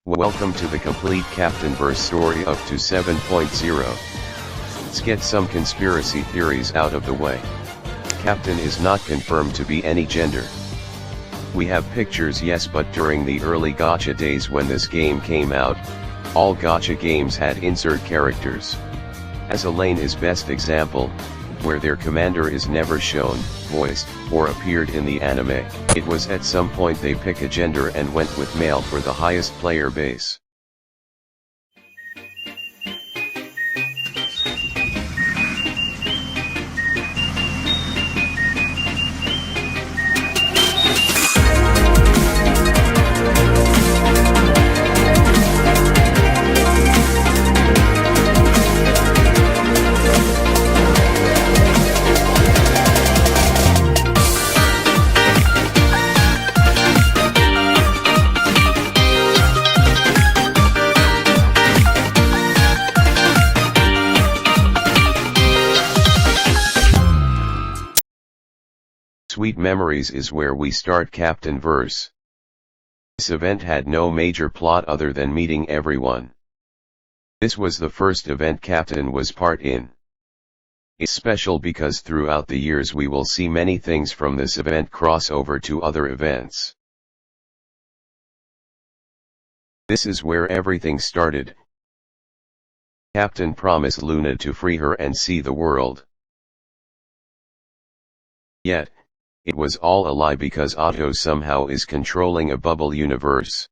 Welcome to the complete Captainverse story up to 7.0. Let's get some conspiracy theories out of the way. Captain is not confirmed to be any gender. We have pictures, yes, but during the early gacha days when this game came out, all gacha games had insert characters. Azeru is best example, where their commander is never shown, voiced, or appeared in the anime. It was at some point they pick a gender and went with male for the highest player base. Sweet Memories is where we start Captainverse. This event had no major plot other than meeting everyone. This was the first event Captain was part in. It's special because throughout the years we will see many things from this event cross over to other events. This is where everything started. Captain promised Luna to free her and see the world. Yet, it was all a lie because Otto somehow is controlling a bubble universe.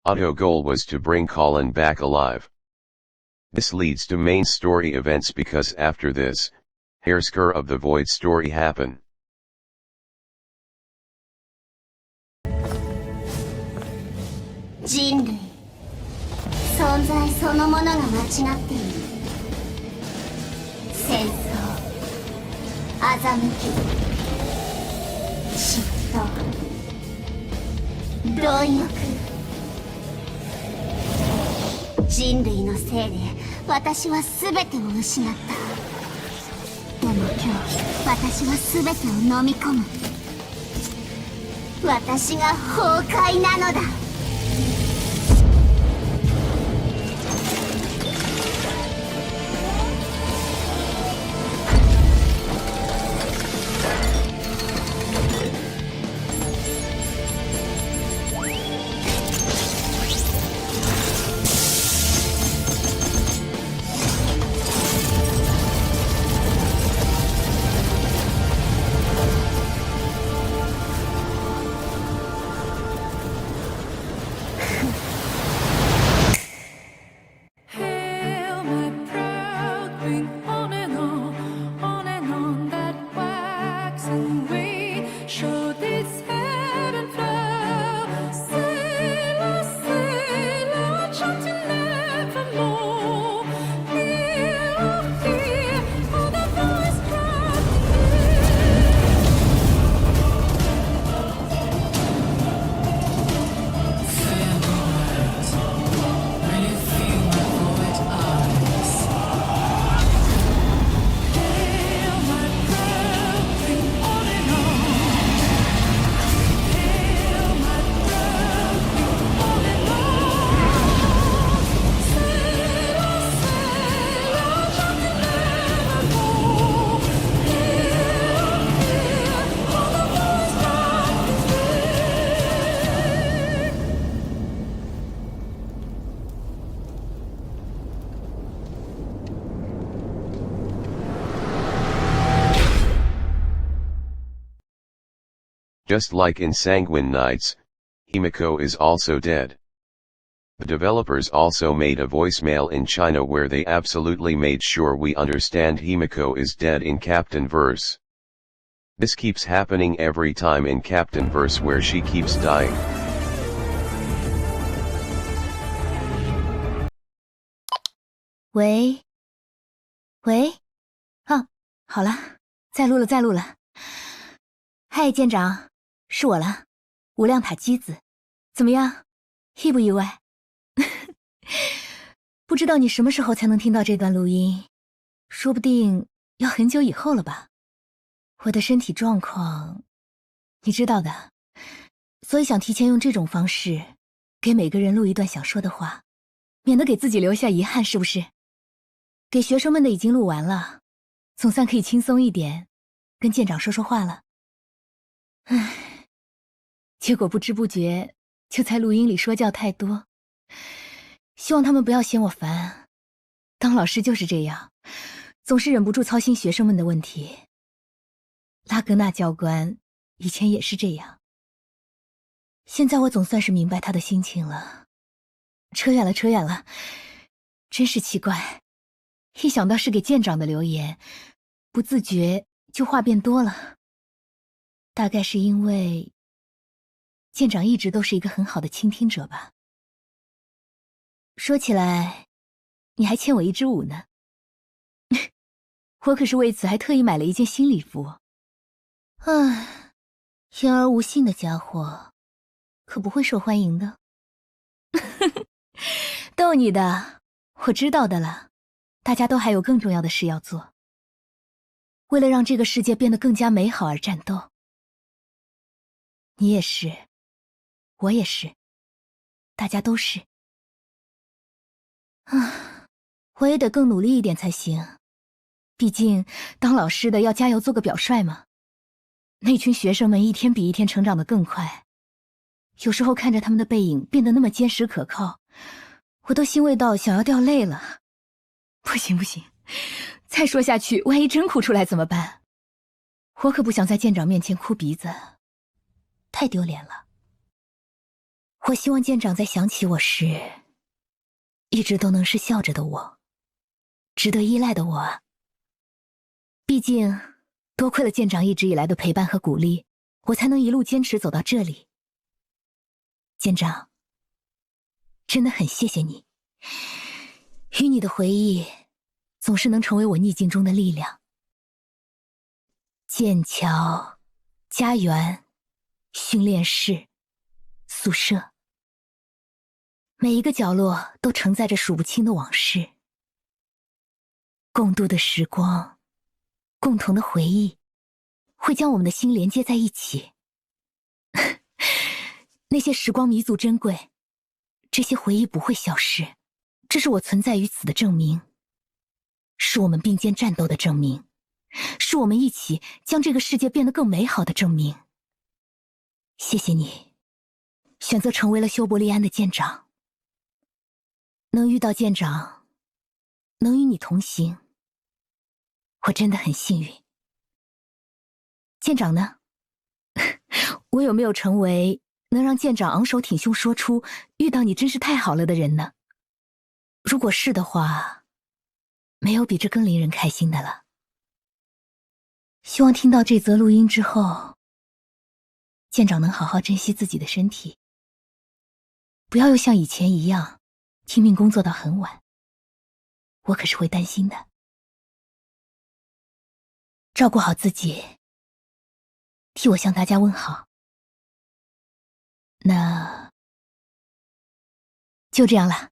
Otto's goal was to bring Colin back alive. This leads to main story events because after this, Hairsker of the Void story happen. Humanity, 存在そのものが間違っている。戦争、欺き、嫉妬、貪欲。人類のせいで私は全てを失った。でも今日私は全てを飲み込む。私が崩壊なのだ。Just like in Sanguine Nights, Himiko is also dead. The developers also made a voicemail in China where they absolutely made sure we understand Himiko is dead in Captainverse. This keeps happening every time in Captainverse where she keeps dying. Wait. 好了，再录了。嗨，舰长，是我了，无量塔姬子，怎么样？意不意外？不知道你什么时候才能听到这段录音，说不定要很久以后了吧。我的身体状况，你知道的，所以想提前用这种方式给每个人录一段想说的话，免得给自己留下遗憾，是不是？给学生们的已经录完了，总算可以轻松一点，跟舰长说说话了。唉，结果不知不觉就在录音里说教太多，希望他们不要嫌我烦。当老师就是这样，总是忍不住操心学生们的问题。拉格纳教官以前也是这样，现在我总算是明白他的心情了。扯远了，真是奇怪，一想到是给舰长的留言，不自觉就话变多了。大概是因为舰长一直都是一个很好的倾听者吧。说起来，你还欠我一支舞呢。我可是为此还特意买了一件新礼服。唉，言而无信的家伙，可不会受欢迎的。逗你的，我知道的了。大家都还有更重要的事要做，为了让这个世界变得更加美好而战斗。你也是，我也是，大家都是。我也得更努力一点才行。毕竟当老师的要加油做个表率嘛。那群学生们一天比一天成长得更快，有时候看着他们的背影变得那么坚实可靠，我都欣慰到想要掉泪了。不行，再说下去万一真哭出来怎么办？我可不想在舰长面前哭鼻子，太丢脸了。我希望舰长在想起我时，一直都能是笑着的我，值得依赖的我啊。毕竟多亏了舰长一直以来的陪伴和鼓励，我才能一路坚持走到这里。舰长，真的很谢谢你。与你的回忆总是能成为我逆境中的力量。剑桥、家园、训练室、宿舍，每一个角落都承载着数不清的往事。共度的时光，共同的回忆，会将我们的心连接在一起。那些时光弥足珍贵，这些回忆不会消失，这是我存在于此的证明，是我们并肩战斗的证明，是我们一起将这个世界变得更美好的证明。谢谢你，选择成为了修伯利安的舰长。能遇到舰长，能与你同行，我真的很幸运。舰长呢？我有没有成为能让舰长昂首挺胸说出遇到你真是太好了的人呢？如果是的话，没有比这更令人开心的了。希望听到这则录音之后，舰长能好好珍惜自己的身体，不要又像以前一样拼命工作到很晚，我可是会担心的。照顾好自己，替我向大家问好。那就这样了。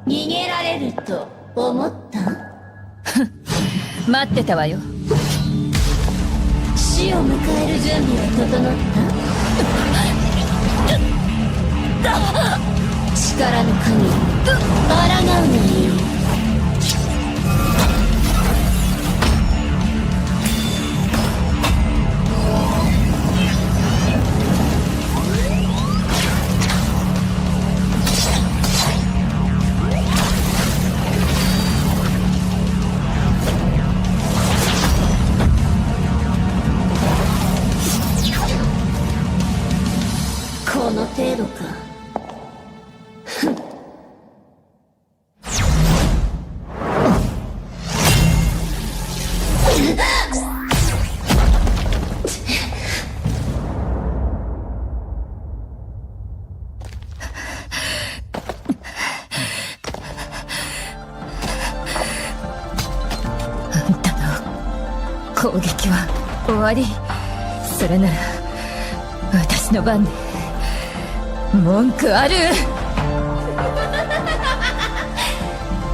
逃げられると思った？待ってたわよ。死を迎える準備は整った？力の神、抗うがいい。この程度か。攻撃は終わり。それなら私の番で文句ある？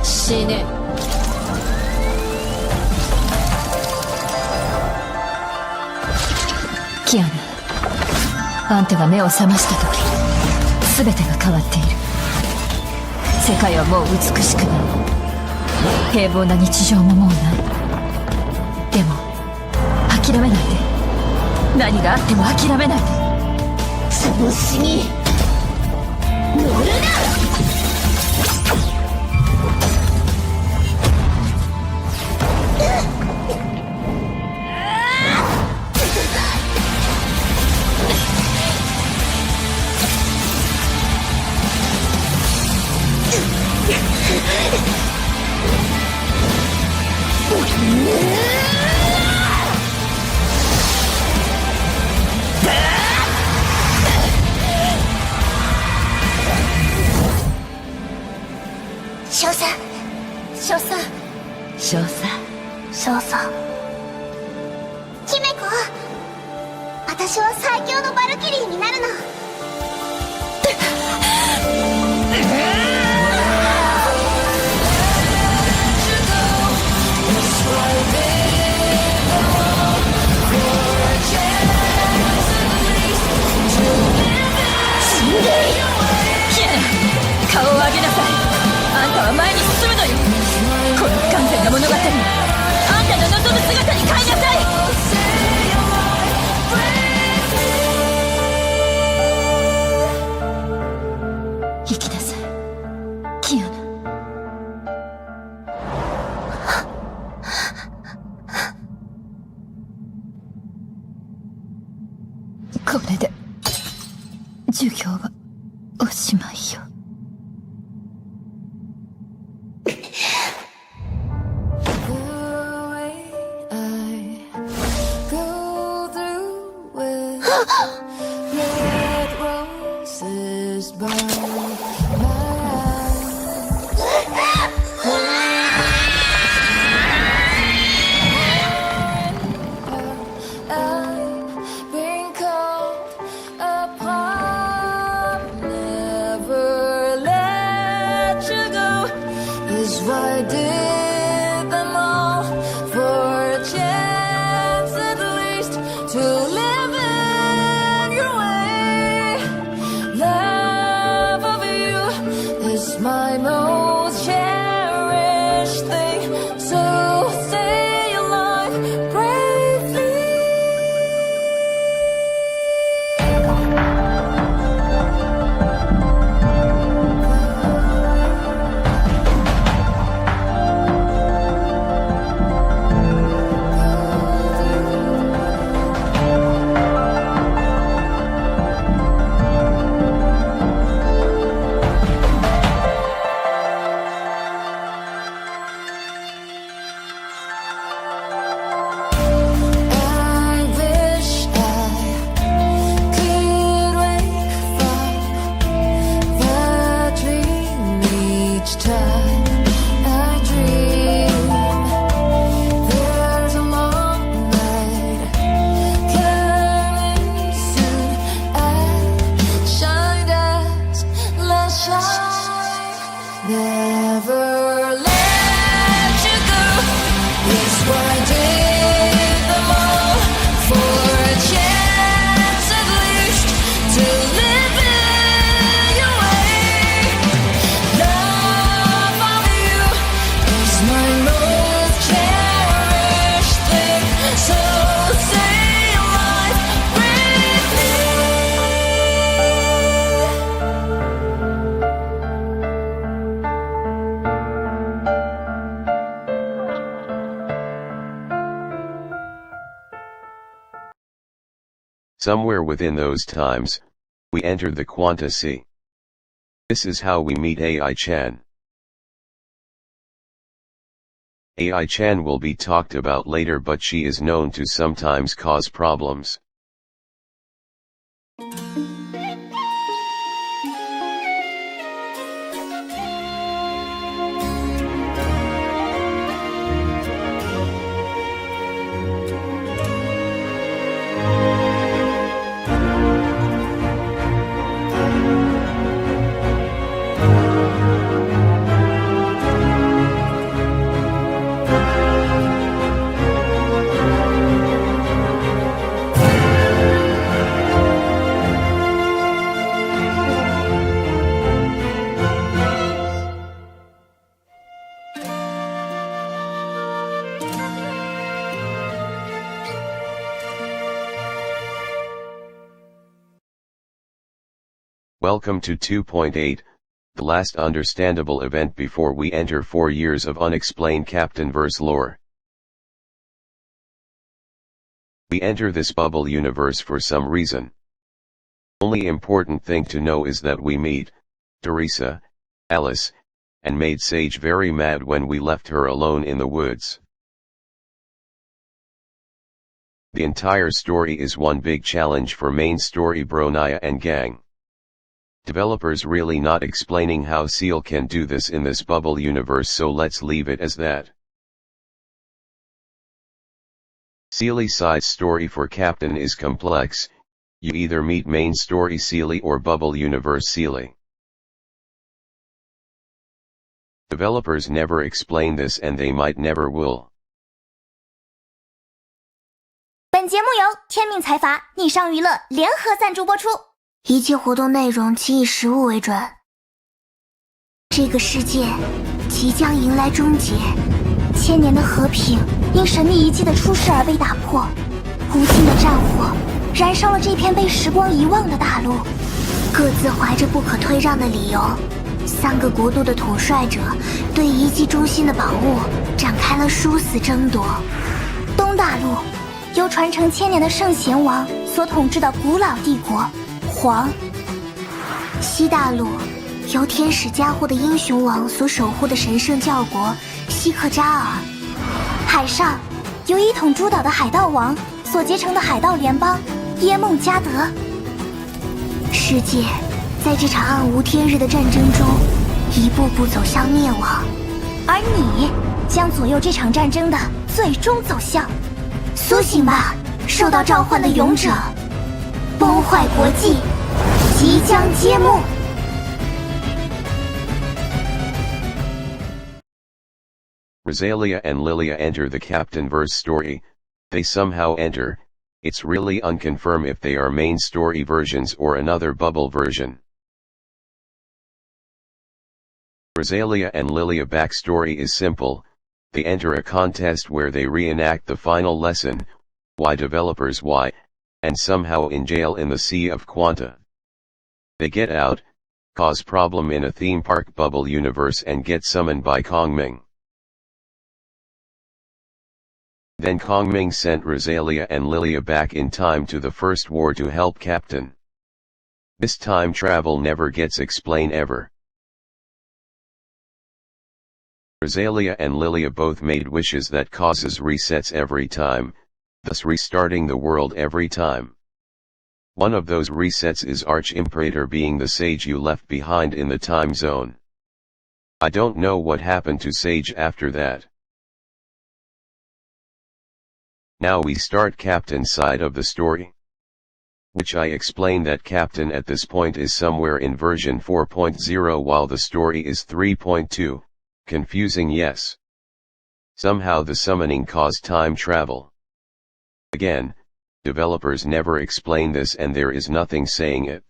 死ね。キアナ、あんたが目を覚ました時、全てが変わっている。世界はもう美しくない。平凡な日常ももうない。でも諦めないで。何があっても諦めないで。調子に乗るな。少佐、少佐、少佐、少佐。姫子、私は最強のバルキリーになるの。顔を上げなさい。あんたは前に進むのよ。この不完全な物語をあんたの望む姿に変えなさい。生きなさい、キアナ。これで授業はおしまいよ。Somewhere within those times, we entered the Quanta Sea. This is how we meet Ai-chan. Ai-chan will be talked about later, but she is known to sometimes cause problems. Welcome to 2.8, the last understandable event before we enter 4 years of unexplained Captainverse lore. We enter this bubble universe for some reason. Only important thing to know is that we meet Teresa, Alice, and made Sage very mad when we left her alone in the woods. The entire story is one big challenge for main story bro Naya and gang. Developers really not explaining how Seal can do this in this bubble universe, so let's leave it as that. Sealy side story for Captain is complex. You either meet main story Sealy or bubble universe Sealy. Developers never explain this and they might never will. 本节目由天命财阀、逆商娱乐联合赞助播出。一切活动内容请以实物为准。这个世界即将迎来终结，1000年的和平因神秘遗迹的出世而被打破，无尽的战火燃烧了这片被时光遗忘的大陆。各自怀着不可退让的理由，3个国度的统帅者对遗迹中心的宝物展开了殊死争夺。东大陆由传承1000年的圣贤王所统治的古老帝国黄，西大陆由天使加护的英雄王所守护的神圣教国西克扎尔，海上由一统诸岛的海盗王所结成的海盗联邦耶梦加德。世界在这场暗无天日的战争中一步步走向灭亡，而你将左右这场战争的最终走向。苏醒吧，受到召唤的勇者！崩坏国际即将揭幕。Rosalia and Lilia enter the Captainverse story. They somehow enter. It's really unconfirmed if they are main story versions or another bubble version. Rosalia and Lilia backstory is simple. They enter a contest where they reenact the final lesson, why developers why, and somehow in jail in the Sea of Quanta. They get out, cause problem in a theme park bubble universe and get summoned by Kongming. Then Kongming sent Rosalia and Lilia back in time to the First War to help Captain. This time travel never gets explained ever. Rosalia and Lilia both made wishes that causes resets every time, thus restarting the world every time. One of those resets is Arch-Imperator being the sage you left behind in the time zone. I don't know what happened to Sage after that. Now we start Captain's side of the story. Which I explain that Captain at this point is somewhere in version 4.0 while the story is 3.2. Confusing, yes. Somehow the summoning caused time travel. Again, developers never explain this and there is nothing saying it.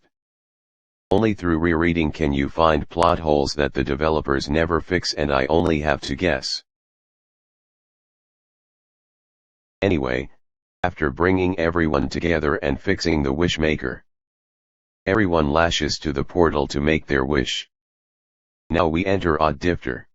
Only through rereading can you find plot holes that the developers never fix and I only have to guess. Anyway, after bringing everyone together and fixing the wishmaker, everyone lashes to the portal to make their wish. Now we enter Odd Difter.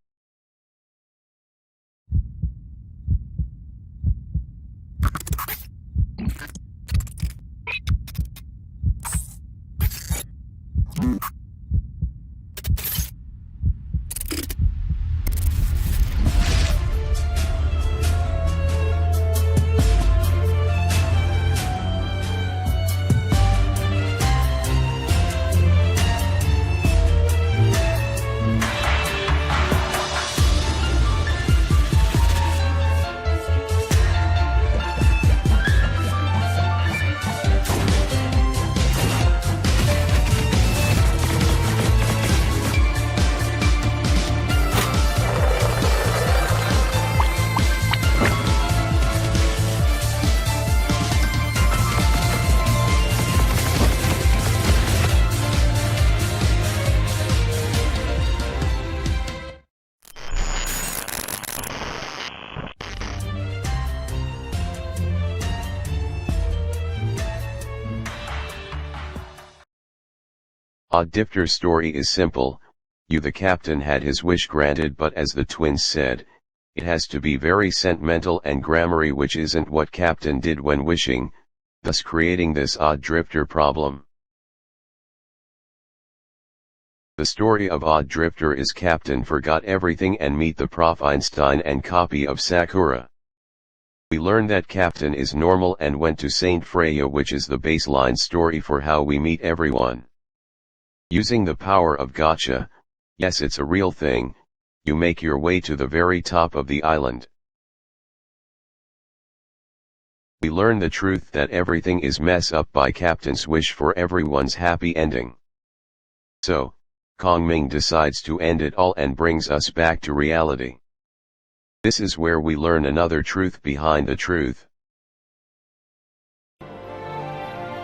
Oddifter's story is simple. You the captain had his wish granted, but as the twins said, it has to be very sentimental and grammary, which isn't what Captain did when wishing, thus creating this odd drifter problem. The story of Odd Drifter is Captain forgot everything and meet the Prof Einstein and copy of Sakura. We learn that Captain is normal and went to Saint Freya, which is the baseline story for how we meet everyone. Using the power of gacha, yes, it's a real thing, you make your way to the very top of the island. We learn the truth that everything is mess up by Captain's wish for everyone's happy ending. So, Kongming decides to end it all and brings us back to reality. This is where we learn another truth behind the truth.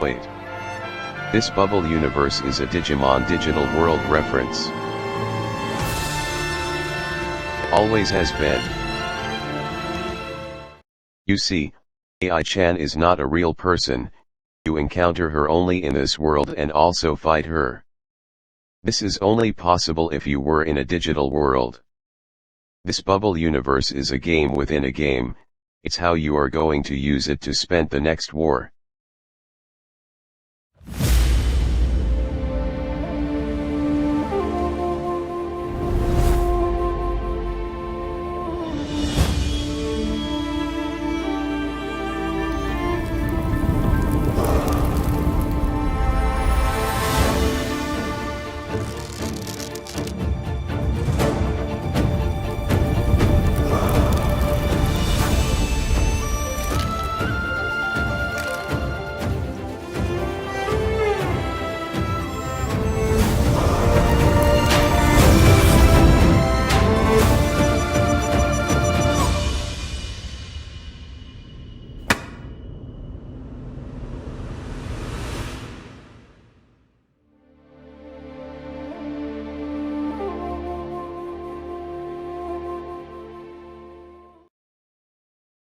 Wait. This bubble universe is a Digimon digital world reference. Always has been. You see, AI-chan is not a real person, you encounter her only in this world and also fight her. This is only possible if you were in a digital world. This bubble universe is a game within a game, it's how you are going to use it to spend the next war.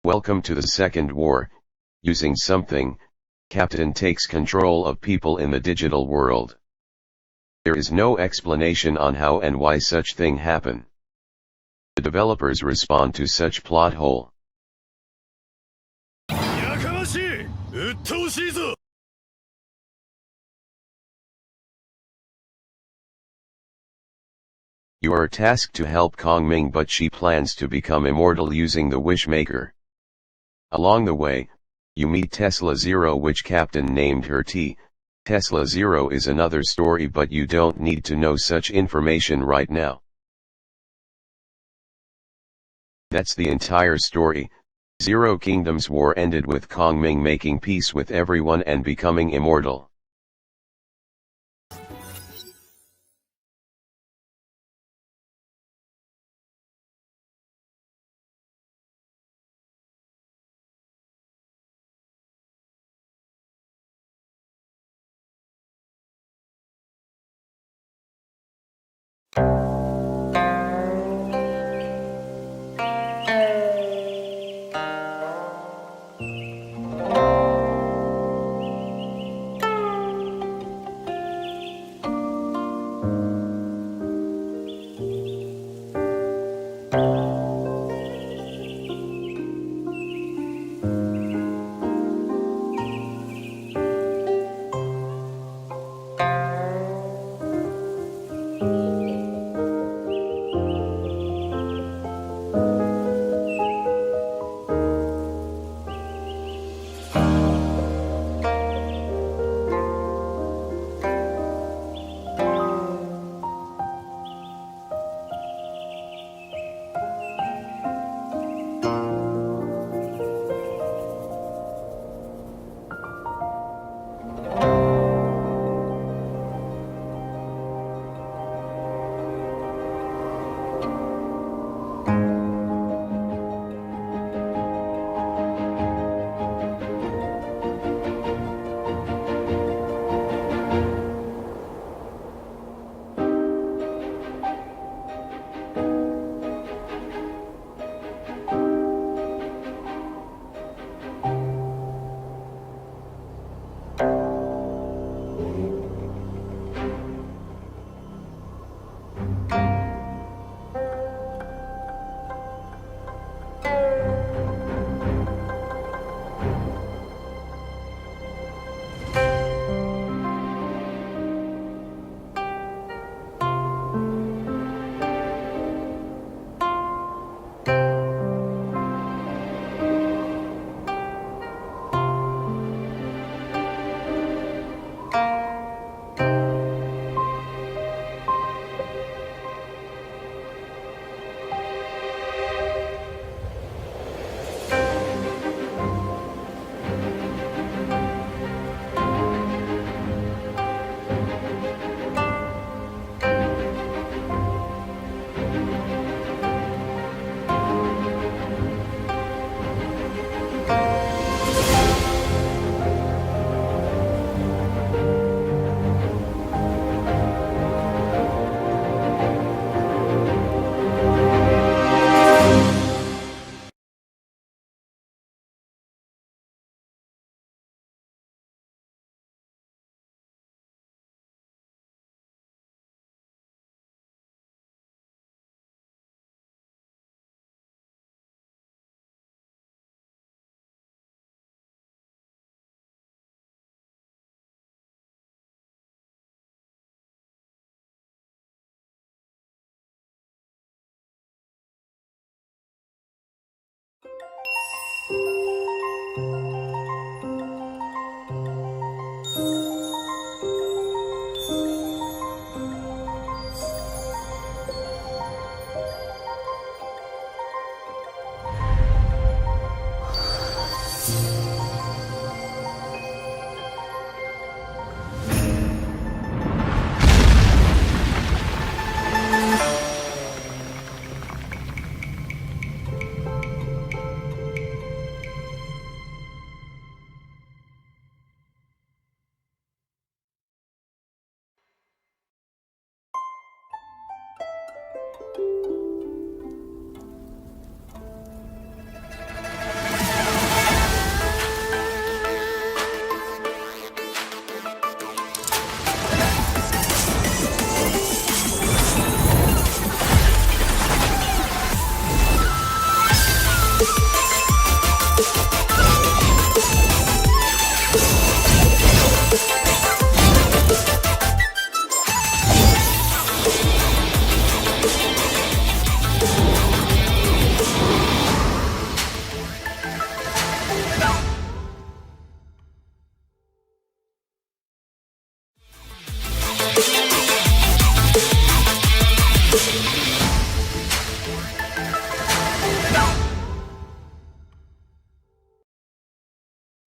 Welcome to the Second War. Using something, Captain takes control of people in the digital world. There is no explanation on how and why such thing happen. The developers respond to such plot hole. You are tasked to help Kongming, but she plans to become immortal using the Wishmaker. Along the way, you meet Tesla Zero, which Captain named her T. Tesla Zero is another story, but you don't need to know such information right now. That's the entire story. Zero Kingdoms War ended with Kongming making peace with everyone and becoming immortal.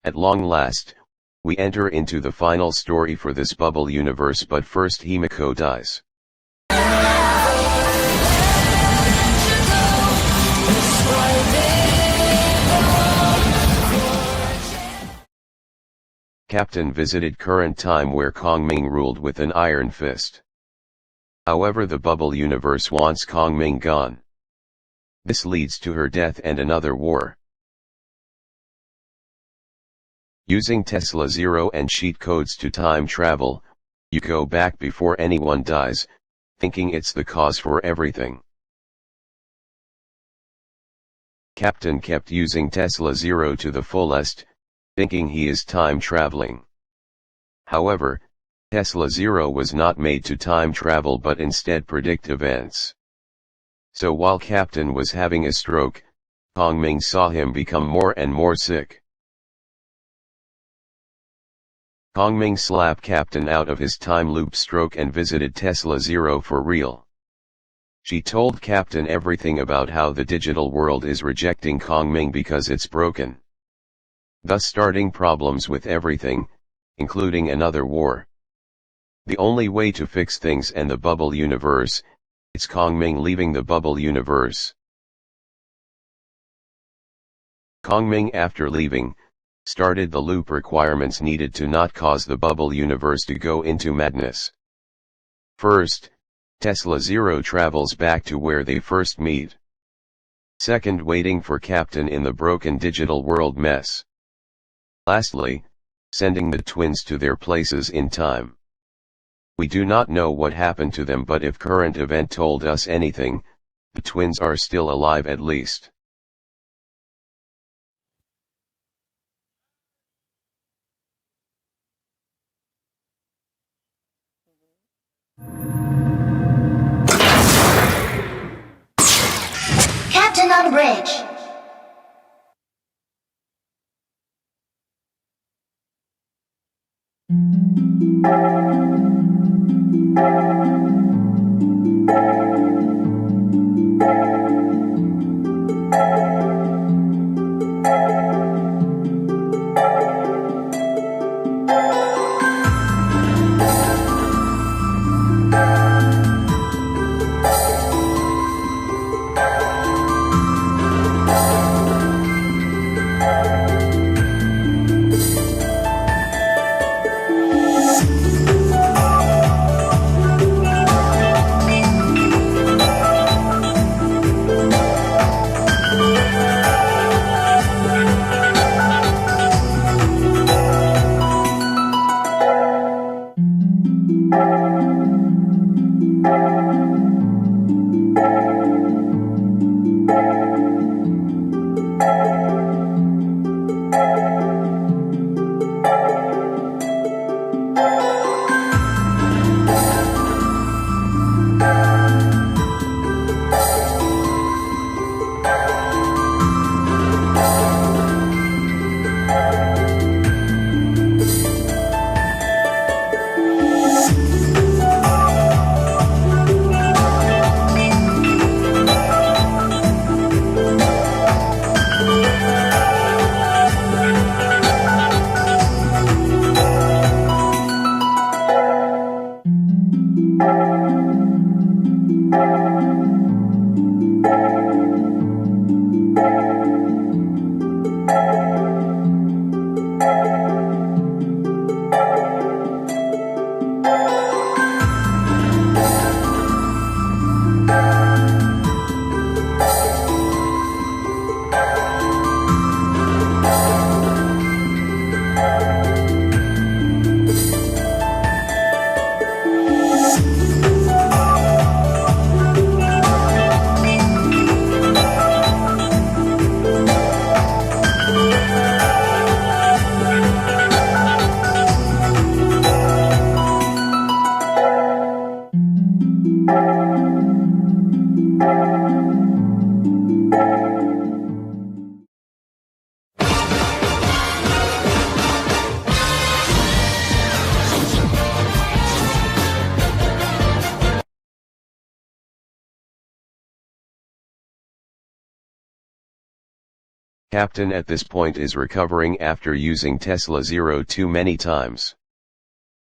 At long last, we enter into the final story for this bubble universe, but first Himiko dies. Captain visited current time where Kongming ruled with an iron fist. However, the bubble universe wants Kongming gone. This leads to her death and another war. Using Tesla Zero and cheat codes to time travel, you go back before anyone dies, thinking it's the cause for everything. Captain kept using Tesla Zero to the fullest, thinking he is time traveling. However, Tesla Zero was not made to time travel but instead predict events. So while Captain was having a stroke, Kongming saw him become more and more sick. Kongming slapped Captain out of his time loop stroke and visited Tesla Zero for real. She told Captain everything about how the digital world is rejecting Kongming because it's broken, thus starting problems with everything, including another war. The only way to fix things and the bubble universe, it's Kongming leaving the bubble universe. Kongming, after leaving, started the loop requirements needed to not cause the bubble universe to go into madness. First, Tesla Zero travels back to where they first meet. Second, waiting for Captain in the broken digital world mess. Lastly, sending the twins to their places in time. We do not know what happened to them, but if current event told us anything, the twins are still alive at least. Captain on bridge. Captain at this point is recovering after using Tesla Zero too many times.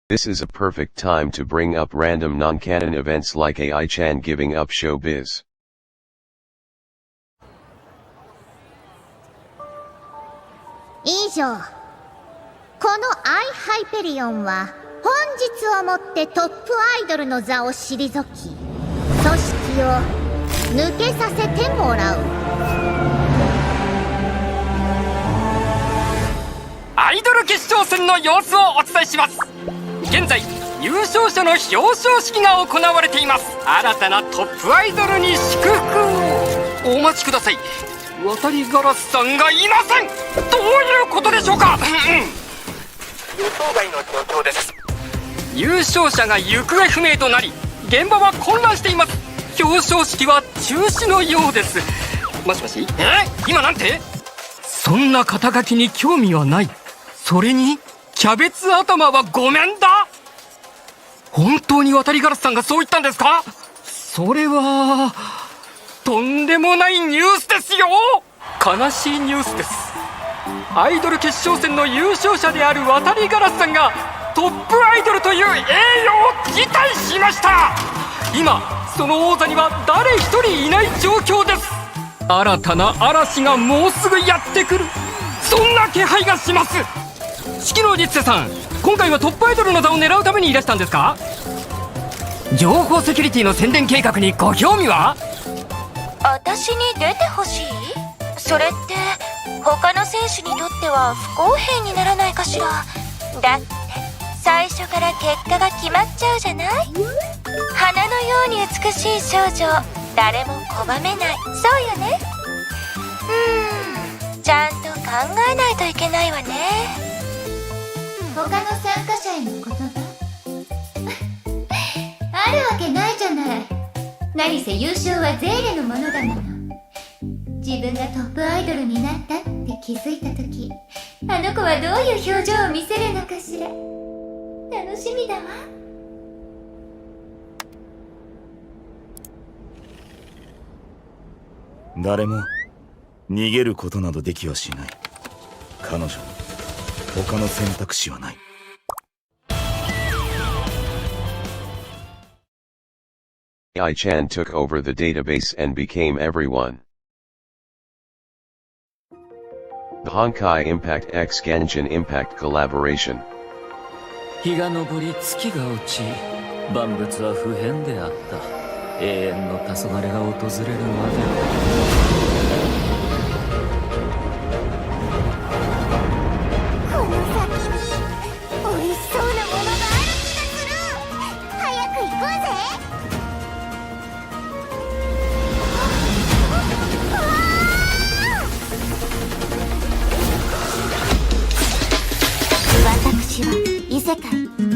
This is a perfect time to bring up random non-canon events like AI-chan giving up showbiz. 以上。このアイハイペリオンは本日をもってトップアイドルの座を退き、組織を抜けさせてもらう。アイドル決勝戦の様子をお伝えします。現在優勝者の表彰式が行われています。新たなトップアイドルに祝福を。お待ちください。渡りガラスさんがいません。どういうことでしょうか。予想外の状況です。優勝者が行方不明となり、現場は混乱しています。表彰式は中止のようです。もしもし、今なんて。そんな肩書きに興味はない。それにキャベツ頭はごめんだ。本当に渡りガラスさんがそう言ったんですか。それはとんでもないニュースですよ。悲しいニュースです。アイドル決勝戦の優勝者である渡りガラスさんがトップアイドルという栄誉を辞退しました。今その王座には誰一人いない状況です。新たな嵐がもうすぐやってくる、そんな気配がします。式野律瀬さん、今回はトップアイドルの座を狙うためにいらしたんですか。情報セキュリティの宣伝計画にご興味は。私に出てほしい？それって他の選手にとっては不公平にならないかしら。だって最初から結果が決まっちゃうじゃない。花のように美しい少女、誰も拒めない。そうよね。ちゃんと考えないといけないわね。他の参加者への言葉あるわけないじゃない。何せ優勝はゼーレのものだもの。自分がトップアイドルになったって気づいた時、あの子はどういう表情を見せるのかしら。楽しみだわ。誰も逃げることなどできはしない。彼女に他の選択肢はない。AI-chan took over the database and became everyone. The Honkai Impact X Ganshin Impact Collaboration. 日が昇り月が落ち、万物は不変であった。永遠の黄昏が訪れるまで。私は異世界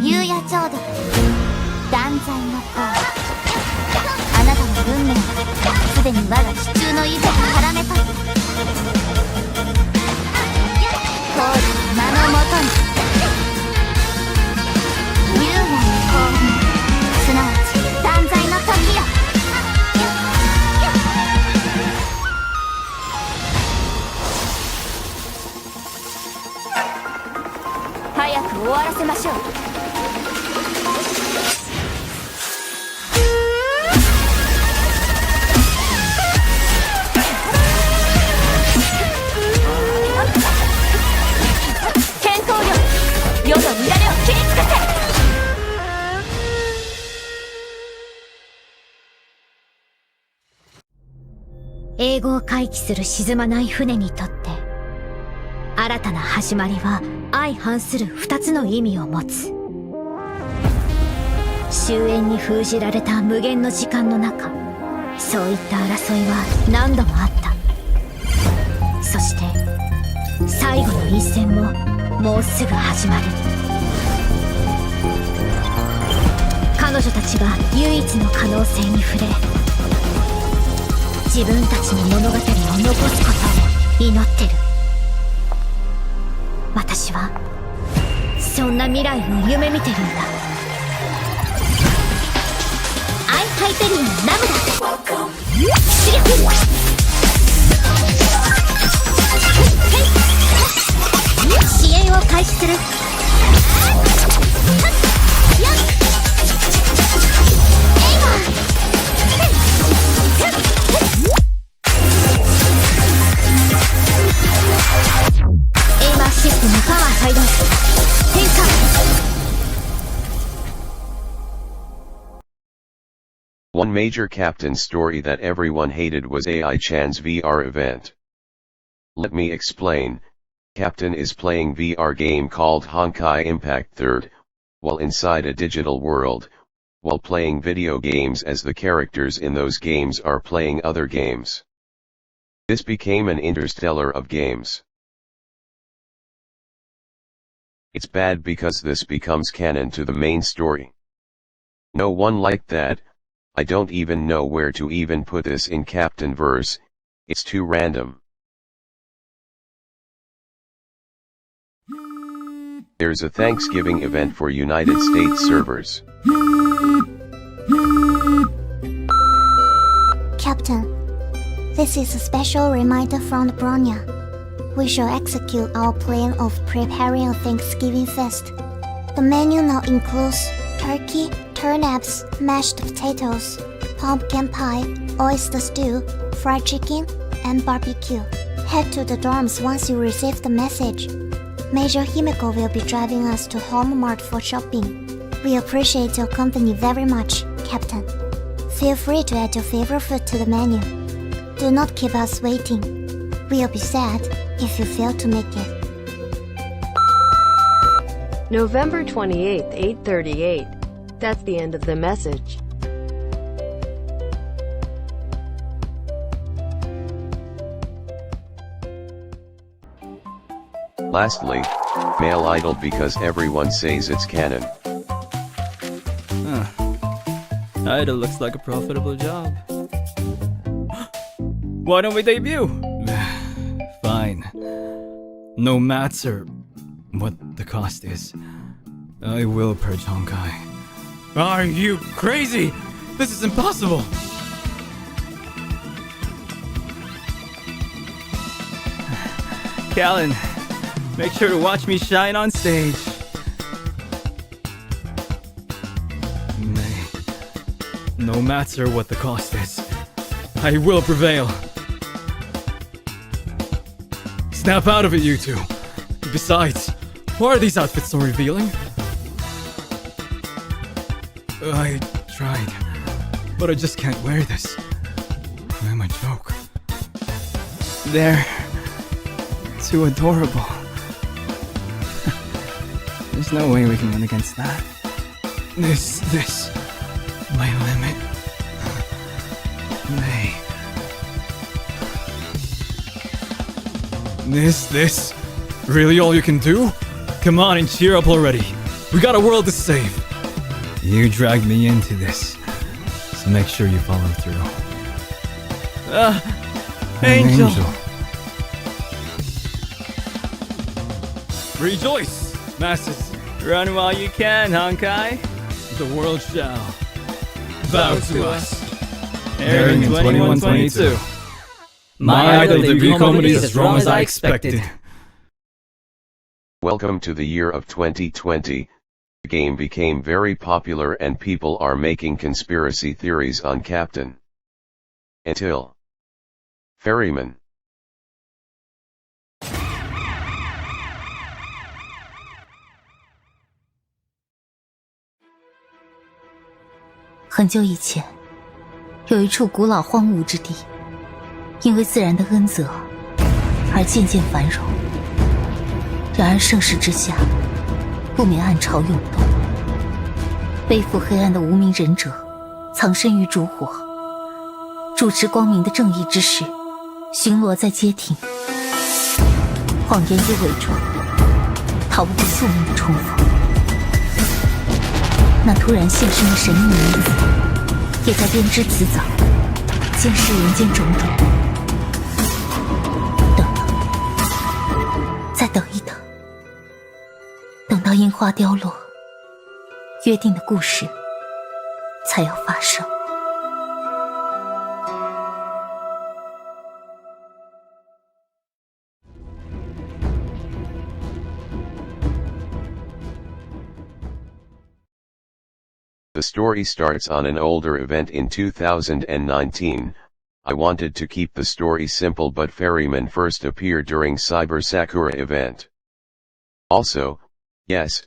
夕夜浄土断罪の塔。あなたの運命はすでに我が手中の以前絡めとる。当時の名のもとに幽霊の降臨、すなわち断罪の時よ。早く終わらせましょう。健康力、世の乱れを切りつけて。英語を回帰する沈まない船にとって新たな始まりは相反する2つの意味を持つ。終焉に封じられた無限の時間の中、そういった争いは何度もあった。そして最後の一戦ももうすぐ始まる。彼女たちが唯一の可能性に触れ、自分たちの物語を残すことを祈ってる。私はそんな未来を夢見てるんだ。アイハイペリオンラムダ出撃。支援を開始する。エイマーシステムパワー最大変化。One major Captain story that everyone hated was AI-chan's VR event. Let me explain. Captain is playing VR game called Honkai Impact 3rd, while inside a digital world, while playing video games as the characters in those games are playing other games. This became an interstellar of games. It's bad because this becomes canon to the main story. No one liked that. I don't even know where to even put this in Captainverse, it's too random. There's a Thanksgiving event for United States servers. Captain, this is a special reminder from the Bronya. We shall execute our plan of preparing a Thanksgiving feast. The menu now includes turkey, turnips, mashed potatoes, pumpkin pie, oyster stew, fried chicken, and barbecue. Head to the dorms once you receive the message. Major Himiko will be driving us to Home Mart for shopping. We appreciate your company very much, Captain. Feel free to add your favorite food to the menu. Do not keep us waiting. We'll be sad if you fail to make it. November 28th, 8:38. That's the end of the message. Lastly, male idol because everyone says it's canon. Idol looks like a profitable job. Why don't we debut? Fine. No matter what the cost is, I will purge Honkai. Are you crazy? This is impossible! Callan, make sure to watch me shine on stage. Nay, no matter what the cost is, I will prevail. Snap out of it, you two. Besides, why are these outfits so revealing? I tried, but I just can't wear this. I'm a joke. They're too adorable. There's no way we can win against that. This, my limit. May. This, really all you can do? Come on and cheer up already. We got a world to save. You dragged me into this, so make sure you follow through. Angel. Rejoice, masses. Run while you can, Honkai. The world shall bow to us. Airing in 2122. My idol debut comedy is as wrong as I expected. Welcome to the year of 2020. The game became very popular and people are making conspiracy theories on Captain. Until Ferryman. 很久以前，有一处古老荒芜之地，因为自然的恩泽而渐渐繁荣。然而盛世之下，不免暗潮涌动。背负黑暗的无名忍者，藏身于烛火，主持光明的正义之士，巡逻在街亭。谎言与伪装，逃不过宿命的重逢。那突然现身的神秘女子，也在编织辞藻，监视人间种种。等等，再等一等，等到樱花凋落，约定的故事才要发生。The story starts on an older event in 2019. I wanted to keep the story simple, but Ferryman first appeared during Cyber Sakura event. Also, yes,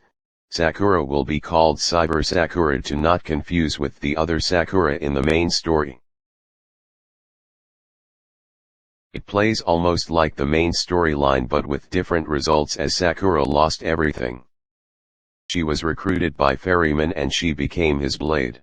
Sakura will be called Cyber Sakura to not confuse with the other Sakura in the main story. It plays almost like the main storyline but with different results, as Sakura lost everything. She was recruited by Ferryman and she became his blade.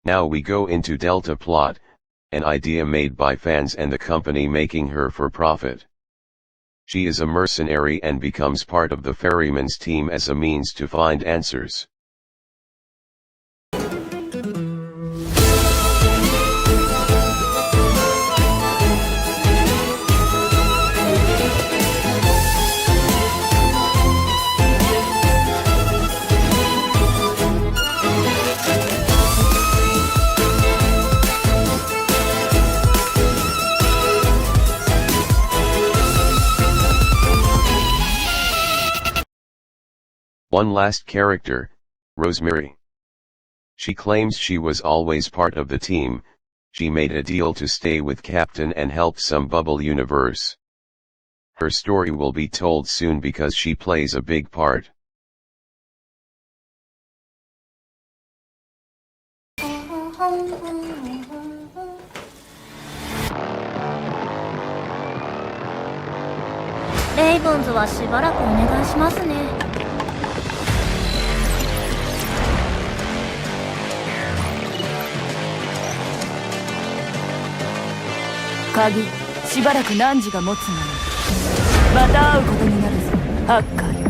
Now we go into Delta plot, an idea made by fans and the company making her for profit. She is a mercenary and becomes part of the Ferryman's team as a means to find answers. One last character, Rosemary. She claims she was always part of the team. She made a deal to stay with Captain and help some bubble universe. Her story will be told soon because she plays a big part. Ravens はしばらくお願いしますね。鍵、しばらく汝が持つのにまた会うことになるぞ、ハッカーよ。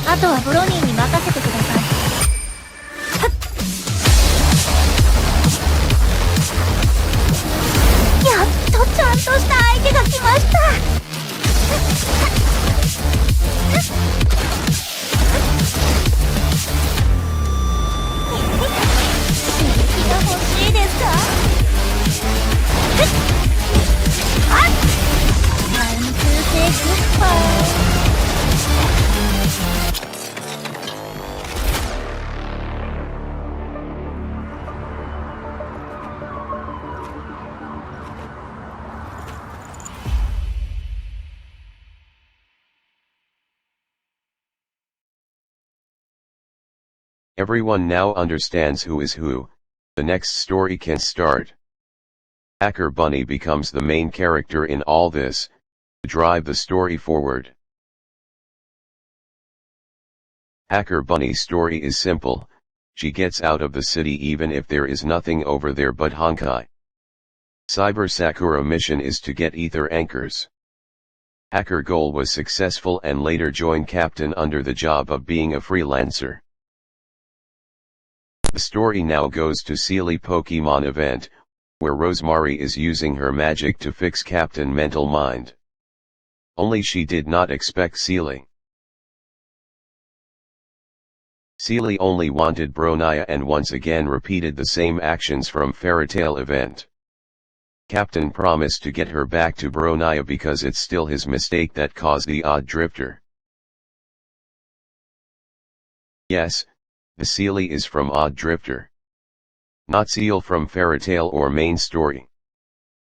あとはブロニーに任せてください。やっとちゃんとした相手が来ました。欲しいですか？あっ！ Time to say goodbye. Everyone now understands who is who. The next story can start. Hacker Bunny becomes the main character in all this, to drive the story forward. Hacker Bunny's story is simple. She gets out of the city even if there is nothing over there but Honkai. Cyber Sakura mission is to get ether anchors. Hacker goal was successful and later joined Captain under the job of being a freelancer. The story now goes to Sealy Pokemon event, where Rosemary is using her magic to fix Captain mental mind. Only she did not expect Sealy. Sealy only wanted Bronya and once again repeated the same actions from Fairytale event. Captain promised to get her back to Bronya because it's still his mistake that caused the odd drifter. Yes, the Sealy is from Odd Drifter. Not Seal from Fairytale or main story.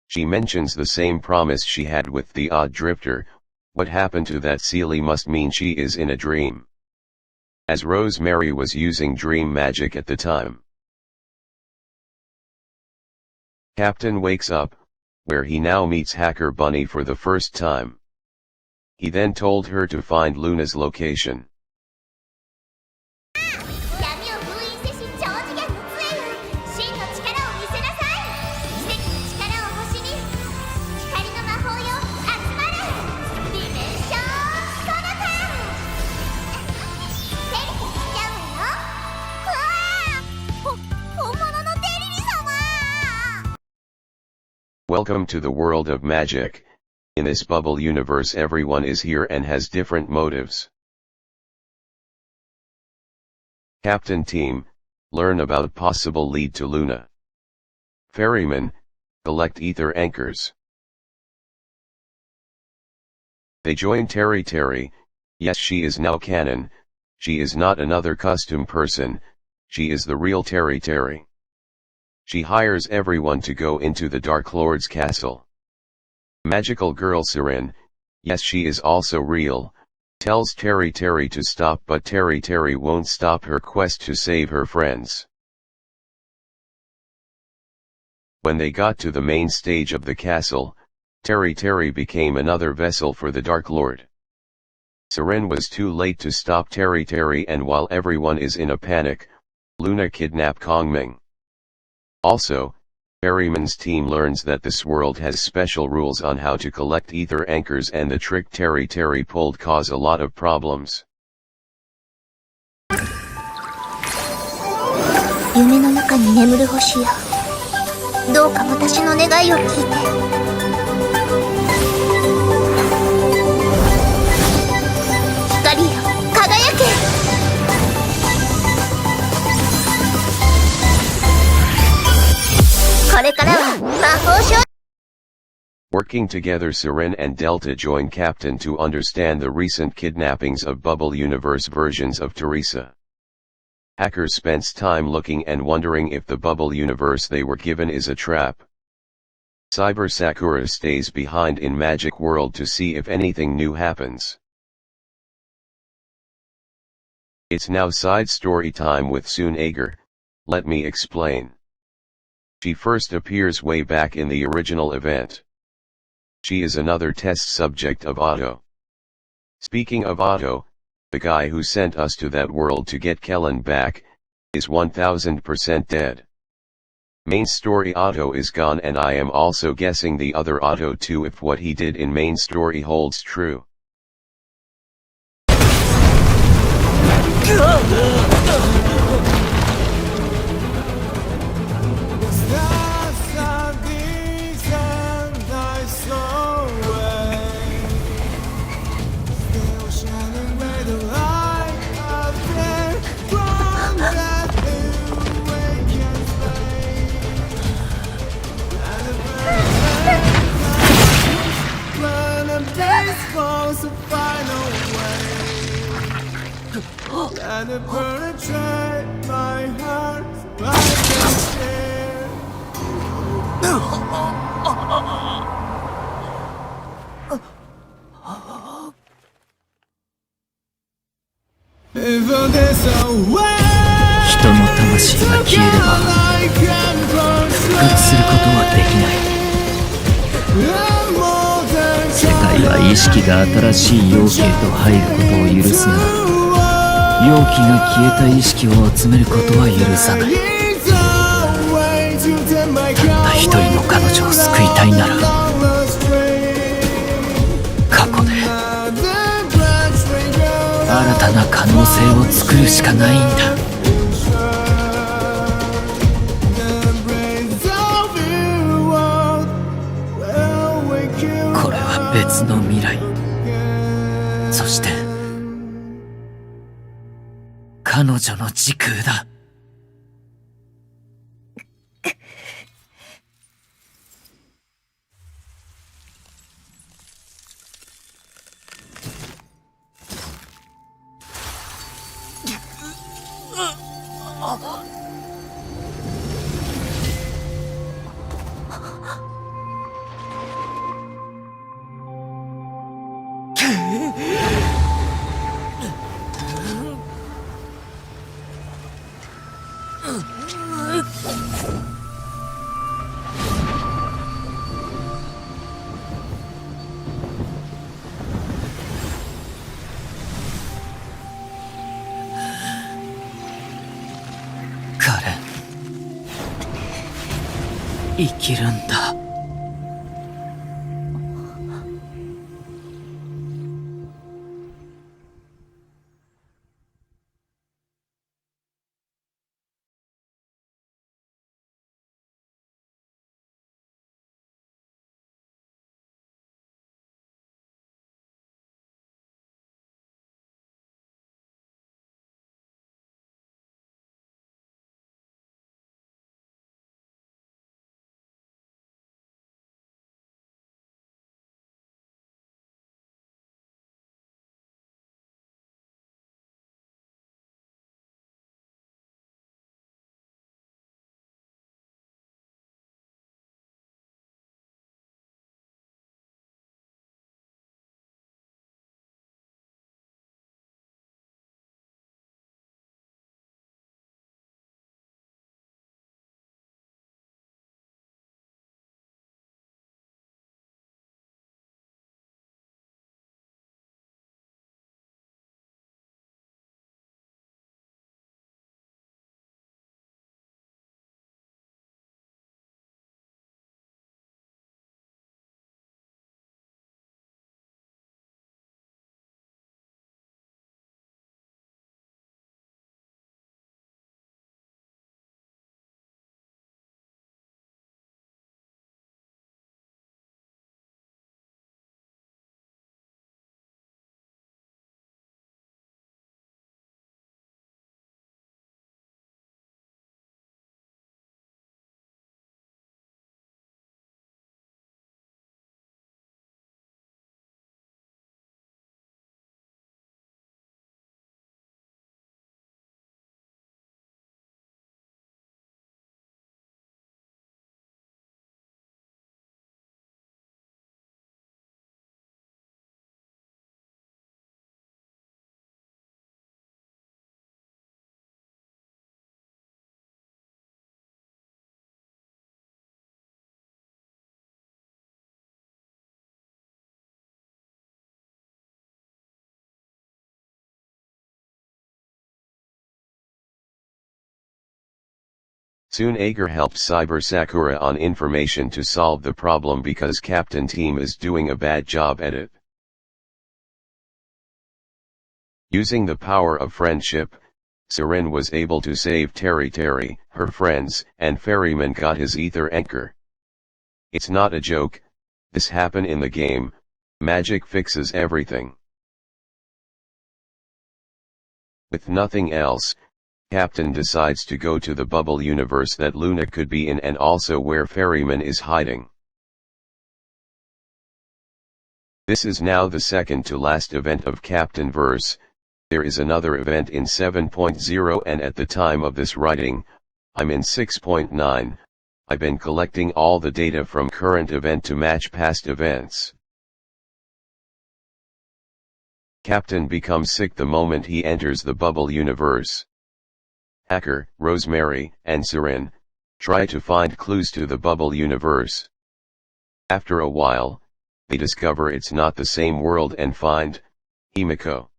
She mentions the same promise she had with the Odd Drifter. What happened to that Sealy must mean she is in a dream. as Rosemary was using dream magic at the time. Captain wakes up, where he now meets Hacker Bunny for the first time. He then told her to find Luna's location. Welcome to the world of magic. In this bubble universe everyone is here and has different motives. Captain Team, learn about possible lead to Luna. Ferryman, collect ether anchors. They join Terry. Yes, she is now canon. She is not another costume person, she is the real Terry. She hires everyone to go into the Dark Lord's castle. Magical girl Siren, yes, she is also real, tells Terry to stop, but Terry won't stop her quest to save her friends. When they got to the main stage of the castle, Terry became another vessel for the Dark Lord. Siren was too late to stop Terry, and while everyone is in a panic, Luna kidnapped Kongming. Also, Ferryman's team learns that this world has special rules on how to collect ether anchors, and the trick Terry pulled cause a lot of problems. 夢の中に眠る星よ、どうか私の願いを聞いて。光よ、輝け。これからは魔法少女。 Working together, Siren and Delta join Captain to understand the recent kidnappings of Bubble Universe versions of Teresa. Hacker spends time looking and wondering if the Bubble Universe they were given is a trap. Cyber Sakura stays behind in Magic World to see if anything new happens. It's now side story time with Soon Ager. Let me explain. She first appears way back in the original event. She is another test subject of Otto. Speaking of Otto, the guy who sent us to that world to get Kellen back, is 1000% dead. Main story Otto is gone, and I am also guessing the other Otto too if what he did in main story holds true. And it penetrate my heart like a spear. If there's a way, 人の魂が消えれば復活することはできない。世界は意識が新しい容器へと入ることを許すが、容器が消えた意識を集めることは許さない。たった一人の彼女を救いたいなら、過去で新たな可能性を作るしかないんだ。これは別の未来、そして彼女の時空だ。彼生きるんだ。Tsunager helps Cyber Sakura on information to solve the problem because Captain Team is doing a bad job at it. Using the power of friendship, Siren was able to save Terry, her friends, and Ferryman got his ether anchor. It's not a joke, this happened in the game, magic fixes everything. With nothing else, Captain decides to go to the bubble universe that Luna could be in and also where Ferryman is hiding. This is now the second to last event of Captainverse. There is another event in 7.0 and at the time of this writing, I'm in 6.9, I've been collecting all the data from current event to match past events. Captain becomes sick the moment he enters the bubble universe. Hacker, Rosemary, and Siren try to find clues to the bubble universe. After a while, they discover it's not the same world and find Himiko.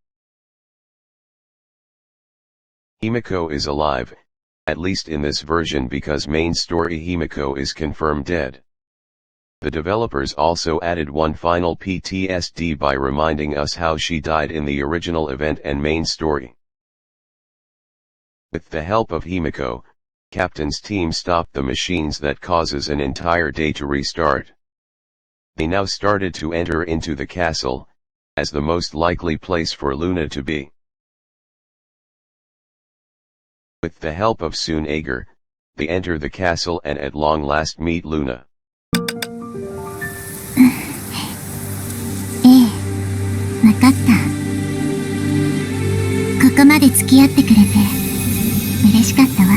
Himiko is alive, at least in this version because main story Himiko is confirmed dead. The developers also added one final PTSD by reminding us how she died in the original event and main story. With the help of Himiko, Captain's team stopped the machines that causes an entire day to restart. They now started to enter into the castle, as the most likely place for Luna to be. With the help of Tsunager, they enter the castle and at long last meet Luna. わかった。ここまで付き合ってくれて嬉しかったわ。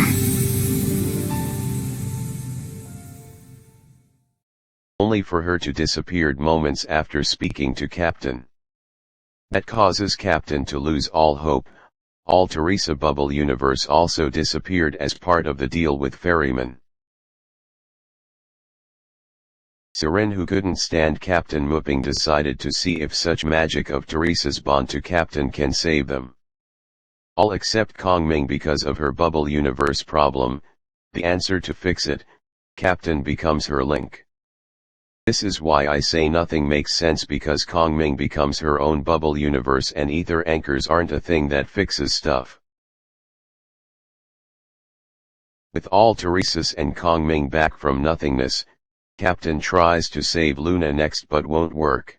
Only for her to disappear moments after speaking to Captain. That causes Captain to lose all hope, all Teresa bubble universe also disappeared as part of the deal with Ferryman. Siren, who couldn't stand Captain Mooping, decided to see if such magic of Teresa's bond to Captain can save them. All except Kongming because of her bubble universe problem. The answer to fix it, Captain becomes her link. This is why I say nothing makes sense, because Kongming becomes her own bubble universe and ether anchors aren't a thing that fixes stuff. With all Teresa's and Kongming back from nothingness, Captain tries to save Luna next but won't work.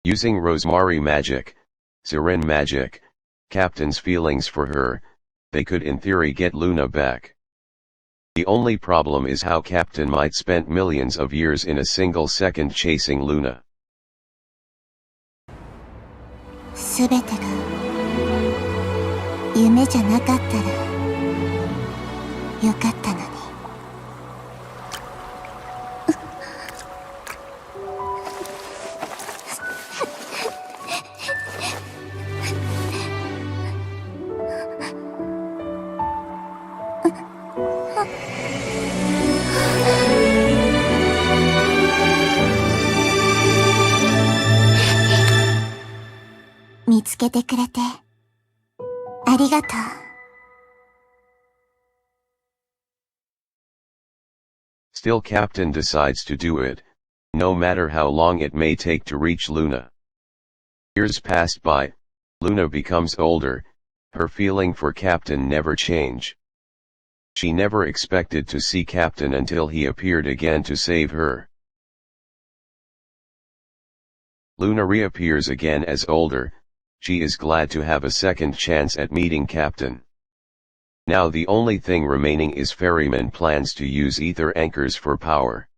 Using Rosemary magic, Siren magic, Captain's feelings for her, they could in theory get Luna back. The only problem is how Captain might spend millions of years in a single second chasing Luna. すべてが夢じゃなかったらよかったのに。見つけてくれてありがとう。Still, Captain decides to do it, no matter how long it may take to reach Luna. Years pass by, Luna becomes older, her feeling for Captain never change. She never expected to see Captain until he appeared again to save her. Luna reappears again as older. She is glad to have a second chance at meeting Captain. Now the only thing remaining is Ferryman plans to use ether anchors for power.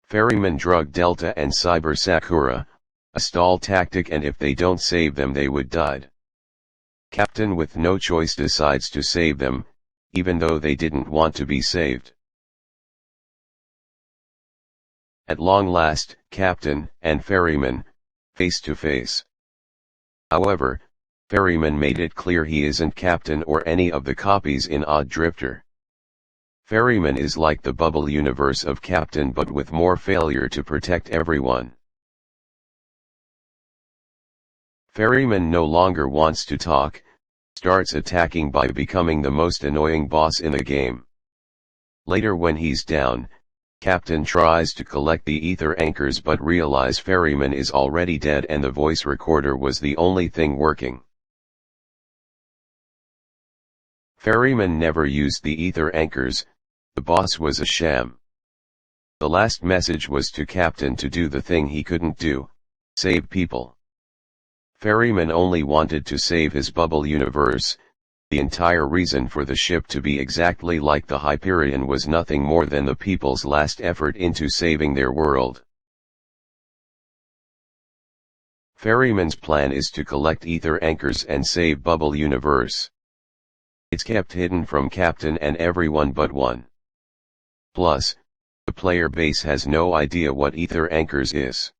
Ferryman drug Delta and Cyber Sakura, a stall tactic, and if they don't save them they would die. Captain with no choice decides to save them, even though they didn't want to be saved. At long last, Captain and Ferryman face to face. However, Ferryman made it clear he isn't Captain or any of the copies in Odd Drifter. Ferryman is like the bubble universe of Captain but with more failure to protect everyone. Ferryman no longer wants to talk, starts attacking by becoming the most annoying boss in the game. Later, when he's down, Captain tries to collect the ether anchors but realize Ferryman is already dead and the voice recorder was the only thing working. Ferryman never used the ether anchors, the boss was a sham. The last message was to Captain to do the thing he couldn't do, save people. Ferryman only wanted to save his bubble universe. The entire reason for the ship to be exactly like the Hyperion was nothing more than the people's last effort into saving their world. Ferryman's plan is to collect ether anchors and save bubble universe. It's kept hidden from Captain and everyone but one. Plus, the player base has no idea what ether anchors is.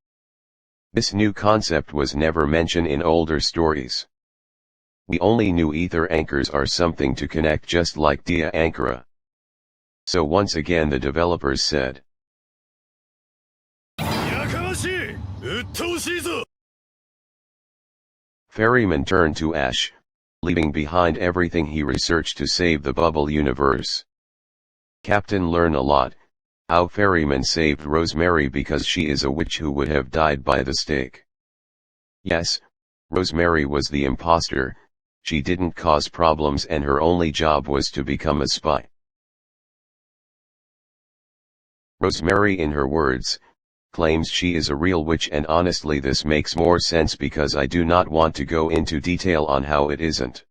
This new concept was never mentioned in older stories. We only knew ether anchors are something to connect, just like Dia Ankara. So once again the developers said, Ferryman turned to ash, leaving behind everything he researched to save the bubble universe. Captain learned a lot, how Ferryman saved Rosemary because she is a witch who would have died by the stake. Yes, Rosemary was the imposter. She didn't cause problems and her only job was to become a spy. Rosemary, in her words, claims she is a real witch, and honestly this makes more sense because I do not want to go into detail on how it isn't.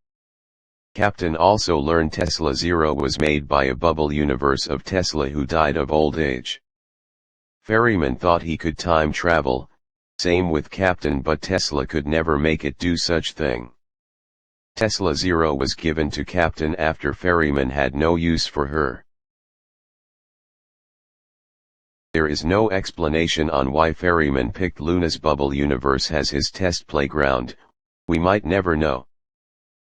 Captain also learned Tesla Zero was made by a bubble universe of Tesla who died of old age. Ferryman thought he could time travel, same with Captain, but Tesla could never make it do such thing. Tesla Zero was given to Captain after Ferryman had no use for her. There is no explanation on why Ferryman picked Luna's bubble universe as his test playground, We might never know.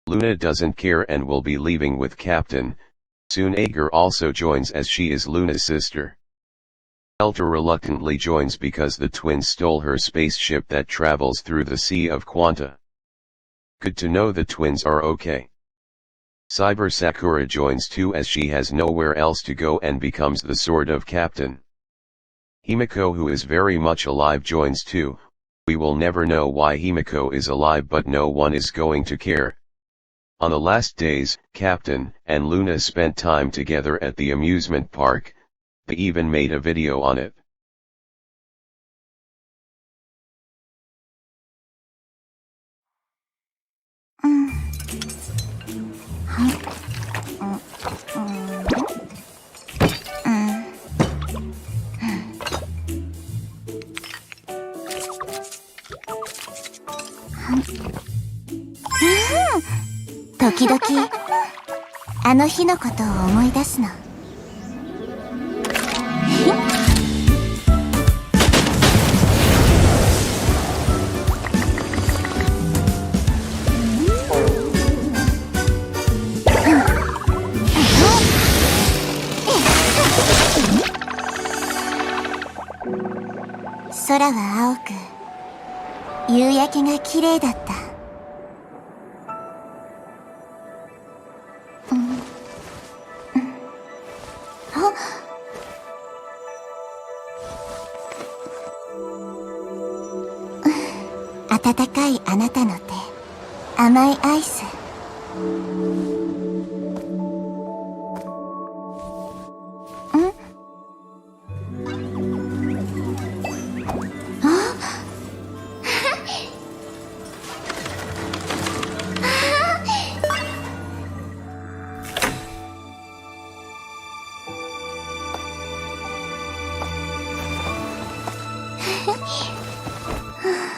Luna doesn't care and will be leaving with Captain. Soon Ager also joins as she is Luna's sister. Elta reluctantly joins because the twins stole her spaceship that travels through the Sea of Quanta. Good to know the twins are okay. Cyber Sakura joins too as she has nowhere else to go and becomes the sword of Captain. Himiko, who is very much alive, joins too. We will never know why Himiko is alive, but no one is going to care. On the last days, Captain and Luna spent time together at the amusement park. They even made a video on it.「時々あの日のことを思い出すの」空は青く夕焼けが綺麗だった。温かいあなたの手、甘いアイス。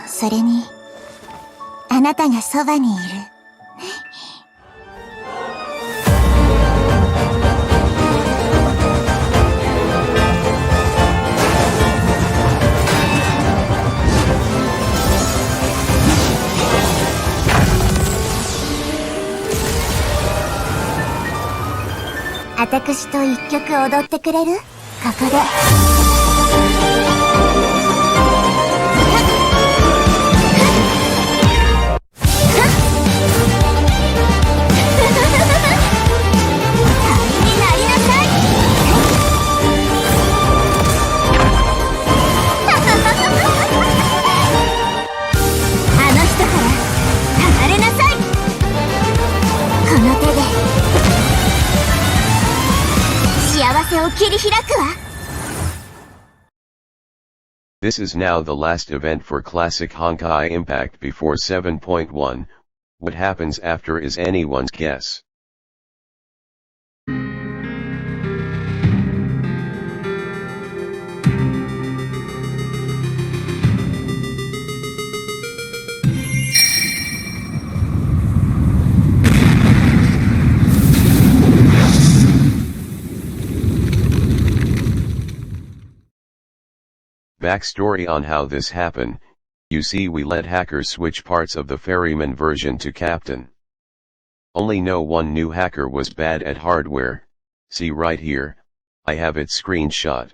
それにあなたがそばにいる。あたくしと一曲踊ってくれる？ここで。This is now the last event for Classic Honkai Impact before 7.1. What happens after is anyone's guess. Backstory on how this happened. You see, we let hackers switch parts of the ferryman version to Captain. Only no one new hacker was bad at hardware. See right here, I have it screenshot.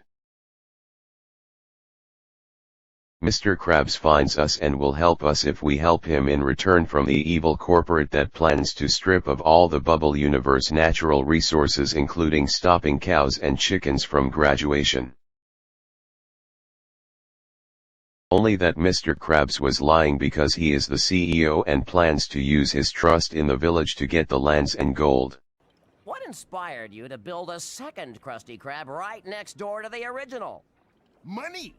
Mr. Krabs finds us and will help us if we help him in return from the evil corporate that plans to strip of all the bubble universe natural resources, including stopping cows and chickens from graduation. Only that Mr. Krabs was lying because he is the CEO and plans to use his trust in the village to get the lands and gold. What inspired you to build a second Krusty Krab right next door to the original? Money!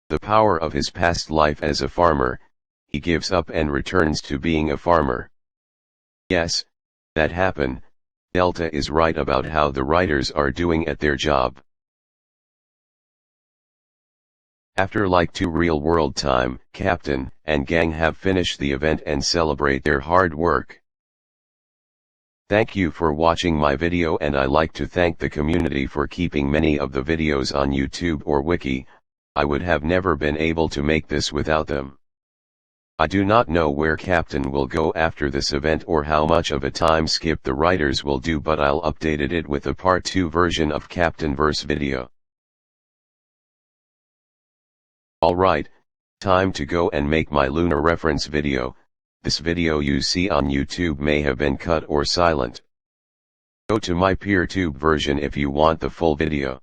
The power of his past life as a farmer, he gives up and returns to being a farmer. Yes, that happened. Delta is right about how the writers are doing at their job. After like 2 real-world time, Captain and gang have finished the event and celebrate their hard work. Thank you for watching my video, and I like to thank the community for keeping many of the videos on YouTube or Wiki. I would have never been able to make this without them. I do not know where Captain will go after this event or how much of a time skip the writers will do, but I'll update it with a part 2 version of Captainverse video. Alright, time to go and make my lunar reference video. This video you see on YouTube may have been cut or silent. Go to my PeerTube version if you want the full video.